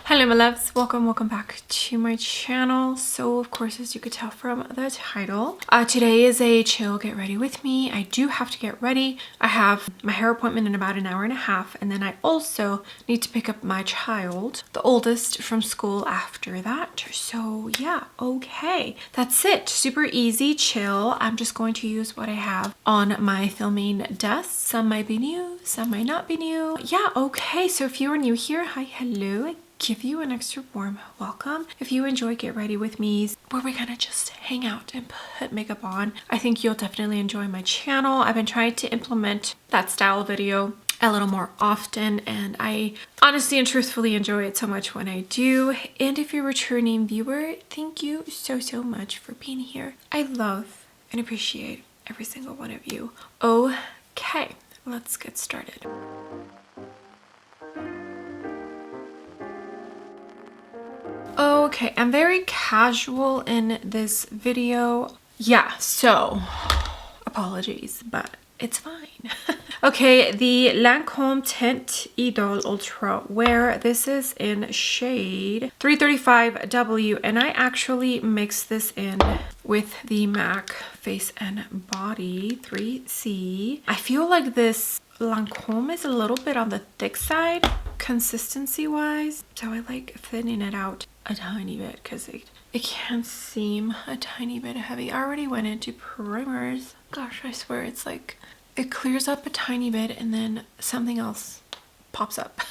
Hello my loves, welcome back to my channel. So of course, as you could tell from the title, today is a chill get ready with me. I do have to get ready. I have my hair appointment in about an hour and a half, and then I also need to pick up my child, the oldest, from school after that. So yeah, okay, that's it. Super easy, chill. I'm just going to use what I have on my filming desk. Some might be new, some might not be new. Yeah, okay, so if you are new here, hi, hello. Give you an extra warm welcome. If you enjoy Get Ready With Me, where we're gonna just hang out and put makeup on, I think you'll definitely enjoy my channel. I've been trying to implement that style video a little more often, and I honestly and truthfully enjoy it so much when I do. And if you're a returning viewer, thank you so much for being here. I love and appreciate every single one of you. Okay, let's get started. Okay, I'm very casual in this video. Yeah, so apologies, but it's fine. Okay, the Lancome Teint Idol Ultra Wear. This is in shade 335W, and I actually mixed this in with the MAC Face and Body 3C. I feel like this Lancome is a little bit on the thick side consistency wise, so I like thinning it out a tiny bit because it can seem a tiny bit heavy. I already went into primers. Gosh, I swear it's like it clears up a tiny bit and then something else pops up.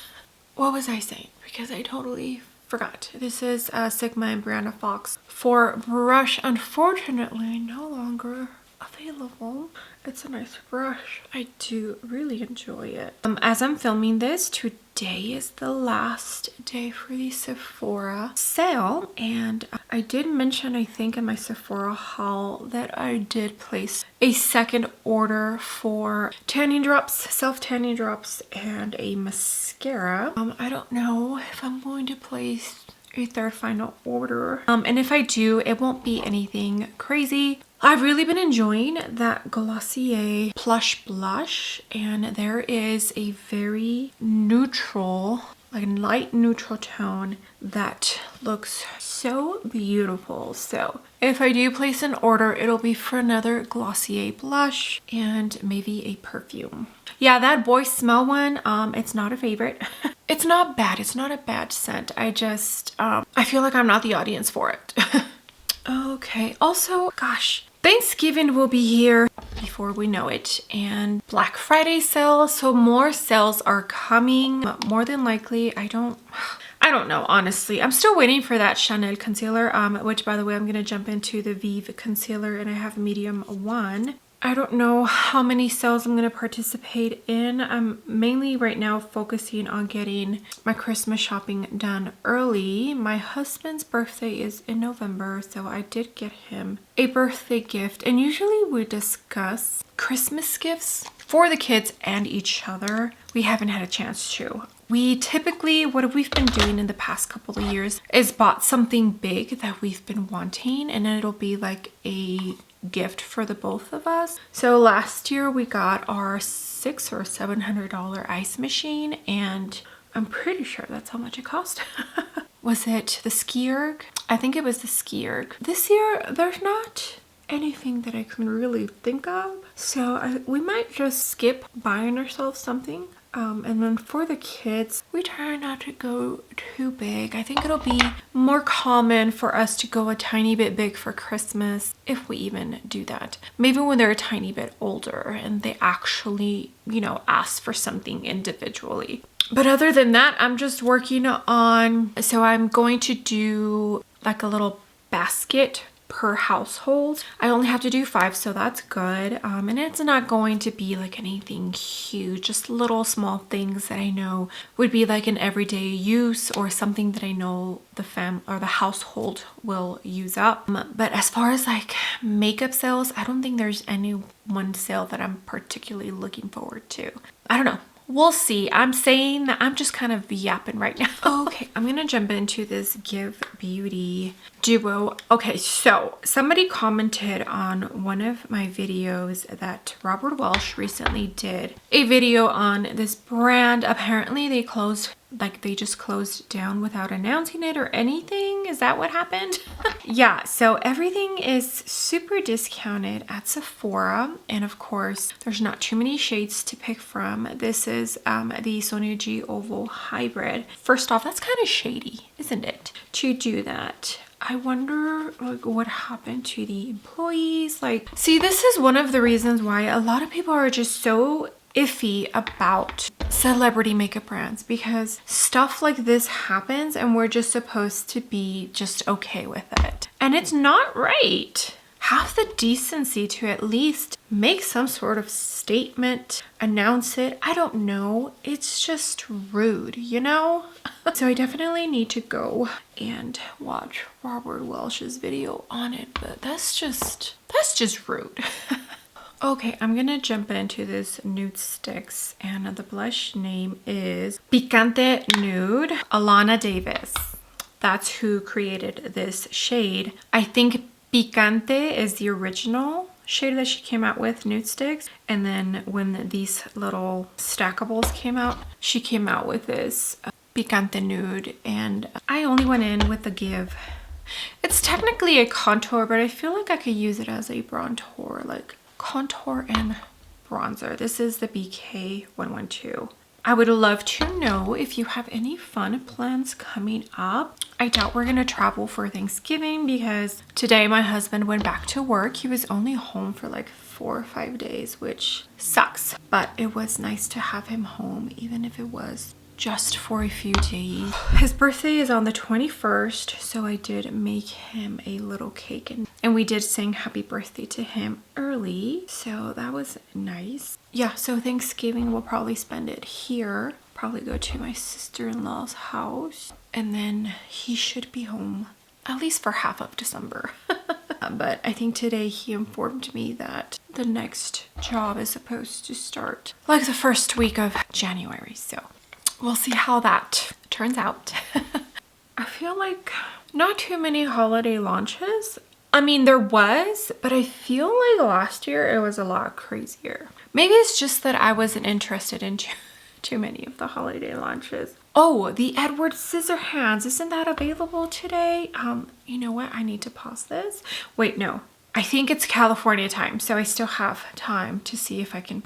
What was I saying? Because I totally forgot. This is Sigma and Brianna Fox for brush. Unfortunately, no longer available. It's a nice brush. I do really enjoy it. As I'm filming this, today is the last day for the Sephora sale, and I did mention, I think in my Sephora haul, that I did place a second order for tanning drops, self-tanning drops, and a mascara. I don't know if I'm going to place a third final order, and if I do, it won't be anything crazy. I've really been enjoying that Glossier Plush Blush, and there is a very neutral, like light neutral tone that looks so beautiful. So if I do place an order, it'll be for another Glossier blush and maybe a perfume. Yeah, that Boy Smell one, it's not a favorite. It's not bad. It's not a bad scent. I just, I feel like I'm not the audience for it. Okay, also, gosh, Thanksgiving will be here before we know it, and Black Friday sale, so more sales are coming, more than likely. I don't know, honestly. I'm still waiting for that Chanel concealer, which, by the way, I'm going to jump into the Vive concealer, and I have medium 1. I don't know how many sales I'm going to participate in. I'm mainly right now focusing on getting my Christmas shopping done early. My husband's birthday is in November, so I did get him a birthday gift. And usually we discuss Christmas gifts for the kids and each other. We haven't had a chance to. We typically, what we've been doing in the past couple of years is bought something big that we've been wanting, and it'll be like a gift for the both of us. So last year we got our $600 or $700 ice machine, and I'm pretty sure that's how much it cost. Was it the ski erg? I think it was the ski erg. This year there's not anything that I can really think of, so we might just skip buying ourselves something. And then for the kids, we try not to go too big. I think it'll be more common for us to go a tiny bit big for Christmas, if we even do that. Maybe when they're a tiny bit older and they actually, you know, ask for something individually. But other than that, I'm just working on, so I'm going to do like a little basket per household. I only have to do 5, so that's good. And it's not going to be like anything huge, just little small things that I know would be like an everyday use or something that I know the fam or the household will use up. But as far as like makeup sales, I don't think there's any one sale that I'm particularly looking forward to. I don't know. We'll see. I'm saying that I'm just kind of yapping right now. Okay, I'm gonna jump into this Give Beauty duo. Okay, so somebody commented on one of my videos that Robert Welsh recently did a video on this brand. Apparently they closed like they just closed down without announcing it or anything. Is that what happened? Yeah, so everything is super discounted at Sephora, and of course there's not too many shades to pick from. This is the Sonia G Oval Hybrid. First off, that's kind of shady, isn't it, to do that? I wonder like what happened to the employees. Like, see, this is one of the reasons why a lot of people are just so iffy about celebrity makeup brands, because stuff like this happens and we're just supposed to be just okay with it, and it's not right. Have the decency to at least make some sort of statement, announce it. I don't know. It's just rude, you know? So I definitely need to go and watch Robert Welsh's video on it, but that's just rude. Okay, I'm gonna jump into this nude sticks, and the blush name is Picante Nude, Alana Davis. That's who created this shade. I think Picante is the original shade that she came out with, nude sticks, and then when these little stackables came out, she came out with this Picante Nude, and I only went in with the Give. It's technically a contour, but I feel like I could use it as a bronzer, like contour and bronzer. This is the BK 112. I would love to know if you have any fun plans coming up. I doubt we're gonna travel for Thanksgiving because today my husband went back to work. He was only home for like 4 or 5 days, which sucks, but it was nice to have him home, even if it was just for a few days. His birthday is on the 21st, so I did make him a little cake, and we did sing happy birthday to him early, so that was nice. Yeah, so Thanksgiving we'll probably spend it here, probably go to my sister-in-law's house, and then he should be home at least for half of December. But I think today he informed me that the next job is supposed to start like the first week of January, so we'll see how that turns out. I feel like not too many holiday launches. I mean, there was, but I feel like last year it was a lot crazier. Maybe it's just that I wasn't interested in too many of the holiday launches. Oh, the Edward Scissorhands, isn't that available today? You know what? I need to pause this. Wait, no. I think it's California time, so I still have time to see if I can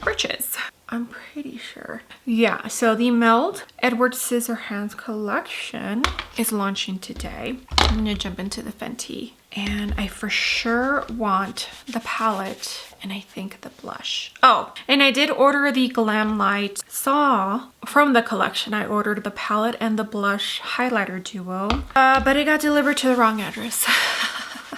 purchase. I'm pretty sure. Yeah, so the Meld Edward Scissorhands collection is launching today. I'm gonna jump into the Fenty, and I for sure want the palette and I think the blush. Oh, and I did order the Glam Light Saw from the collection. I ordered the palette and the blush highlighter duo, but it got delivered to the wrong address.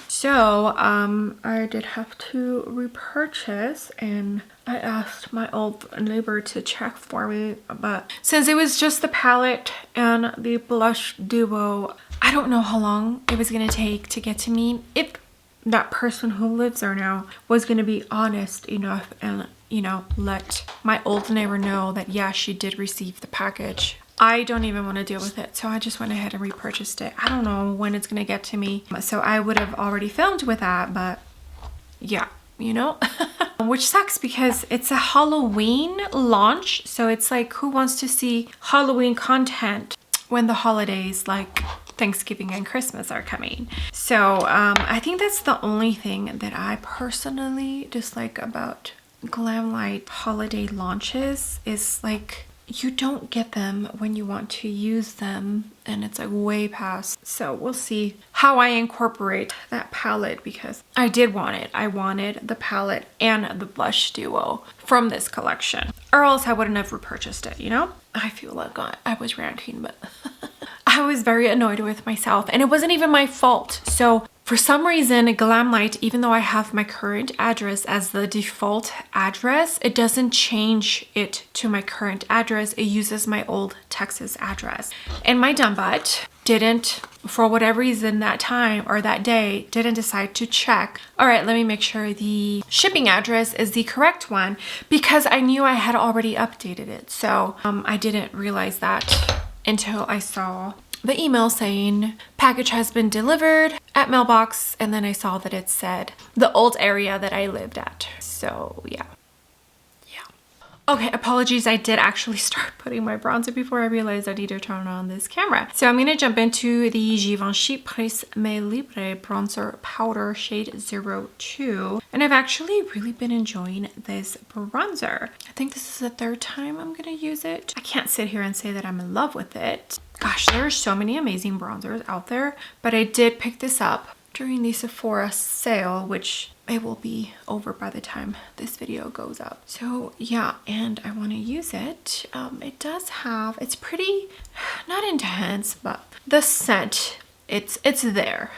So I did have to repurchase, and I asked my old neighbor to check for me, but since it was just the palette and the blush duo, I don't know how long it was gonna take to get to me. If that person who lives there now was gonna be honest enough and, you know, let my old neighbor know that yeah, she did receive the package. I don't even want to deal with it, so I just went ahead and repurchased it. I don't know when it's gonna get to me, so I would have already filmed with that, but yeah, you know. Which sucks because it's a Halloween launch, so it's like, who wants to see Halloween content when the holidays like Thanksgiving and Christmas are coming? So I think that's the only thing that I personally dislike about Glam Light holiday launches, is like, you don't get them when you want to use them, and it's like way past. So we'll see how I incorporate that palette, because I did want it. I wanted the palette and the blush duo from this collection, or else I wouldn't have repurchased it, you know? I feel like I was ranting, but I was very annoyed with myself, and it wasn't even my fault. So for some reason, Glam Light, even though I have my current address as the default address, it doesn't change it to my current address. It uses my old Texas address. And my dumb butt didn't, for whatever reason that time or that day, didn't decide to check, all right, let me make sure the shipping address is the correct one, because I knew I had already updated it. So I didn't realize that until I saw the email saying package has been delivered at mailbox, and then I saw that it said the old area that I lived at. So yeah. Okay, apologies. I did actually start putting my bronzer before I realized I need to turn on this camera. So I'm going to jump into the Givenchy Presse Mais Libre Bronzer Powder Shade 02. And I've actually really been enjoying this bronzer. I think this is the third time I'm going to use it. I can't sit here and say that I'm in love with it. Gosh, there are so many amazing bronzers out there, but I did pick this up during the Sephora sale, which it will be over by the time this video goes up. So yeah, and I want to use it. It does have, it's pretty, not intense, but the scent, it's there.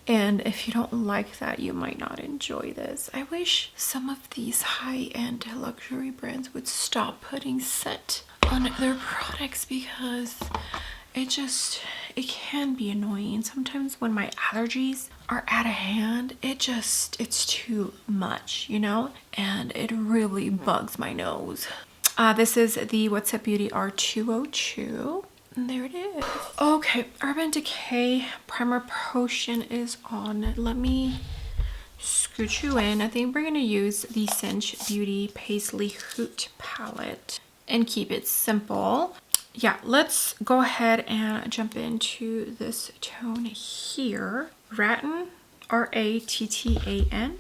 And if you don't like that, you might not enjoy this. I wish some of these high-end luxury brands would stop putting scent on their products, because it can be annoying. Sometimes when my allergies are out of hand, it's too much, you know? And it really bugs my nose. This is the What's Up Beauty R202. And there it is. Okay, Urban Decay Primer Potion is on. Let me scoot you in. I think we're gonna use the Cinch Beauty Paisley Hoot palette and keep it simple. Yeah, let's go ahead and jump into this tone here. Rattan, R-A-T-T-A-N.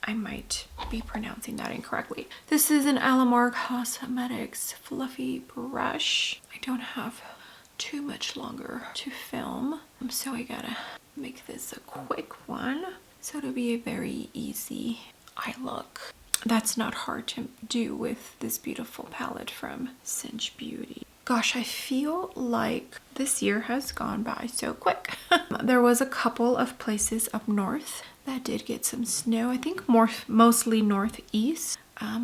I might be pronouncing that incorrectly. This is an Alamar Cosmetics fluffy brush. I don't have too much longer to film, so I gotta make this a quick one. So it'll be a very easy eye look. That's not hard to do with this beautiful palette from Cinch Beauty. Gosh, I feel like this year has gone by so quick. There was a couple of places up north that did get some snow. I think mostly northeast.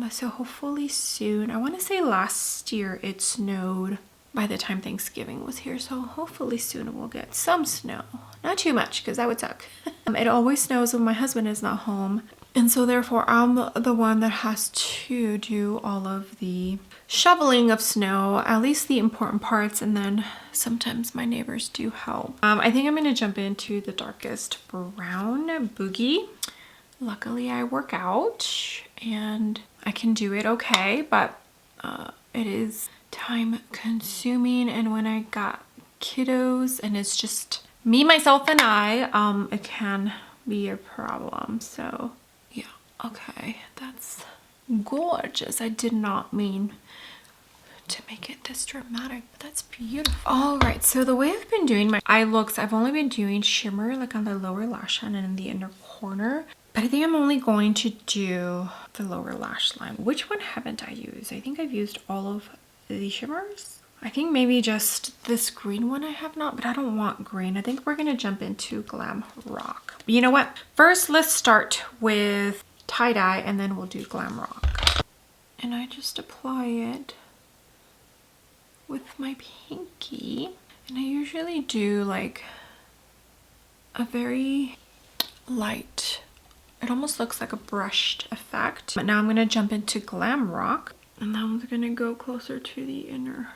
So hopefully soon. I want to say last year it snowed by the time Thanksgiving was here. So hopefully soon we'll get some snow. Not too much, because that would suck. It always snows when my husband is not home. And so therefore I'm the one that has to do all of the shoveling of snow, at least the important parts, and then sometimes my neighbors do help. I think I'm going to jump into the darkest brown boogie. Luckily I work out and I can do it okay, but it is time consuming, and when I got kiddos and it's just me, myself, and I, it can be a problem. So yeah, okay, that's gorgeous. I did not mean to make it this dramatic, but that's beautiful. All right, so the way I've been doing my eye looks, I've only been doing shimmer like on the lower lash line and in the inner corner, but I think I'm only going to do the lower lash line. Which one haven't I used? I think I've used all of the shimmers. I think maybe just this green one I have not, but I don't want green. I think we're gonna jump into Glam Rock. You know what? First, let's start with tie-dye and then we'll do Glam Rock. And I just apply it with my pinky. And I usually do like a very light, it almost looks like a brushed effect. But now I'm gonna jump into Glam Rock, and now I'm gonna go closer to the inner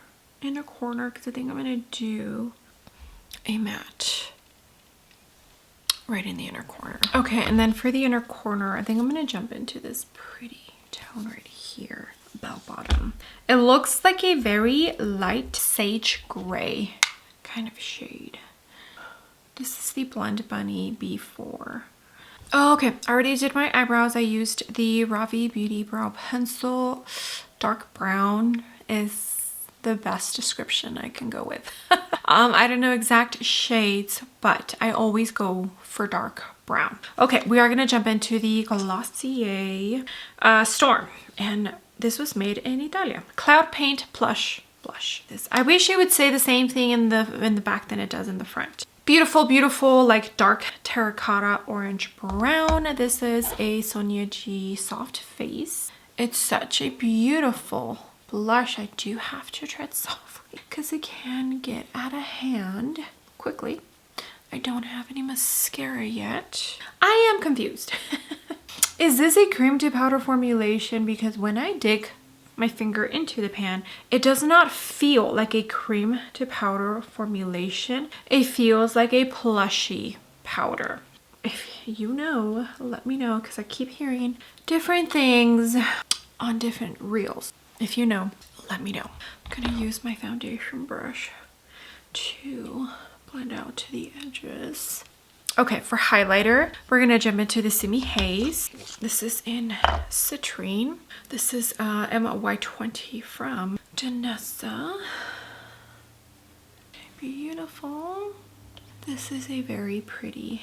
corner, because I think I'm gonna do a matte right in the inner corner. Okay, and then for the inner corner, I think I'm gonna jump into this pretty tone right here, bell bottom. It looks like a very light sage gray kind of shade. This is the Blend Bunny B4. Oh, okay, I already did my eyebrows. I used the Ravi Beauty Brow Pencil. Dark brown is the best description I can go with. I don't know exact shades, but I always go for dark brown. Okay, we are gonna jump into the Glossier Storm, and this was made in Italia. Cloud Paint Plush Blush. This, I wish it would say the same thing in the back than it does in the front. Beautiful, beautiful, like dark terracotta orange brown. This is a Sonia G Soft Face. It's such a beautiful blush. I do have to tread softly because it can get out of hand quickly. I don't have any mascara yet. I am confused. Is this a cream to powder formulation? Because when I dig my finger into the pan, it does not feel like a cream to powder formulation. It feels like a plushy powder. If you know, let me know, because I keep hearing different things on different reels. If you know, let me know. I'm gonna use my foundation brush to blend out to the edges. Okay, for highlighter, we're gonna jump into the Simi Haze. This is in Citrine. This is MY20 from Danessa. Beautiful. This is a very pretty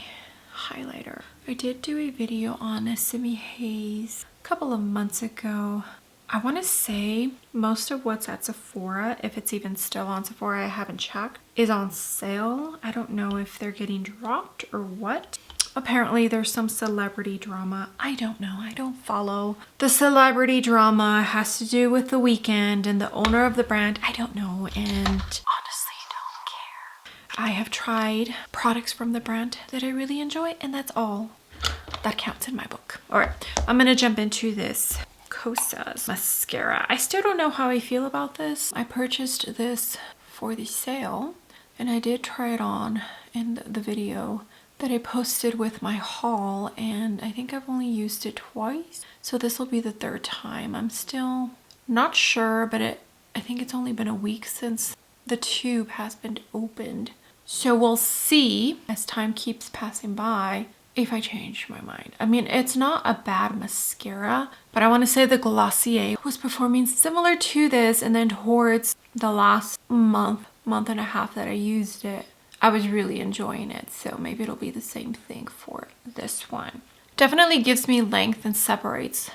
highlighter. I did do a video on a Simi Haze a couple of months ago. I want to say most of what's at Sephora, if it's even still on Sephora, I haven't checked, is on sale. I don't know if they're getting dropped or what. Apparently there's some celebrity drama. I don't know. I don't follow the celebrity drama. It has to do with The Weeknd and the owner of the brand. I don't know, and honestly don't care. I have tried products from the brand that I really enjoy, and that's all that counts in my book. All right, I'm gonna jump into this Kosas mascara. I still don't know how I feel about this. I purchased this for the sale, and I did try it on in the video that I posted with my haul, and I think I've only used it twice, so this will be the third time. I'm still not sure, but I think it's only been a week since the tube has been opened, so we'll see as time keeps passing by if I change my mind. I mean, it's not a bad mascara, but I want to say the Glossier was performing similar to this, and then towards the last month and a half that I used it, I was really enjoying it, so maybe it'll be the same thing for this one. Definitely gives me length and separates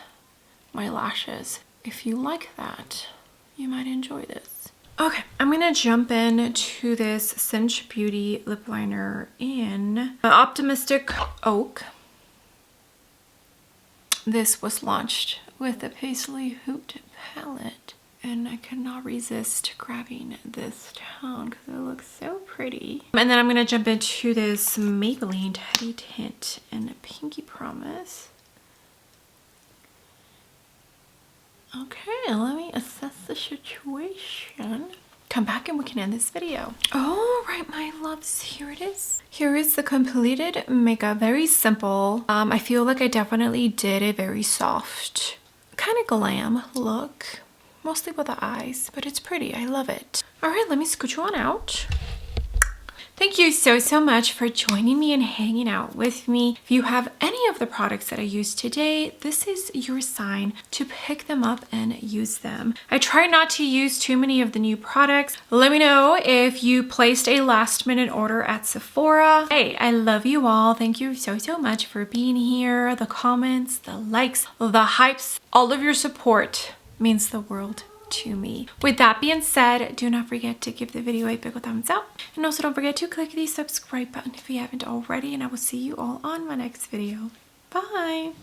my lashes. If you like that, you might enjoy this. Okay, I'm gonna jump into this Cinch Beauty lip liner in Optimistic Oak. This was launched with the Paisley Hoot palette, and I could not resist grabbing this tone because it looks so pretty. And then I'm gonna jump into this Maybelline Teddy Tint in Pinky Promise. Okay, let me assess the situation. Come back and we can end this video. All right, my loves, here it is. Here is the completed makeup. Very simple. I feel like I definitely did a very soft, kind of glam look, mostly with the eyes, but it's pretty. I love it. All right, let me scoot you on out. Thank you so much for joining me and hanging out with me. If you have any of the products that I used today, this is your sign to pick them up and use them. I try not to use too many of the new products. Let me know if you placed a last minute order at Sephora. Hey, I love you all. Thank you so much for being here. The comments, the likes, the hypes, all of your support means the world to me. With that being said, do not forget to give the video a big thumbs up, and also don't forget to click the subscribe button if you haven't already, and I will see you all on my next video. Bye.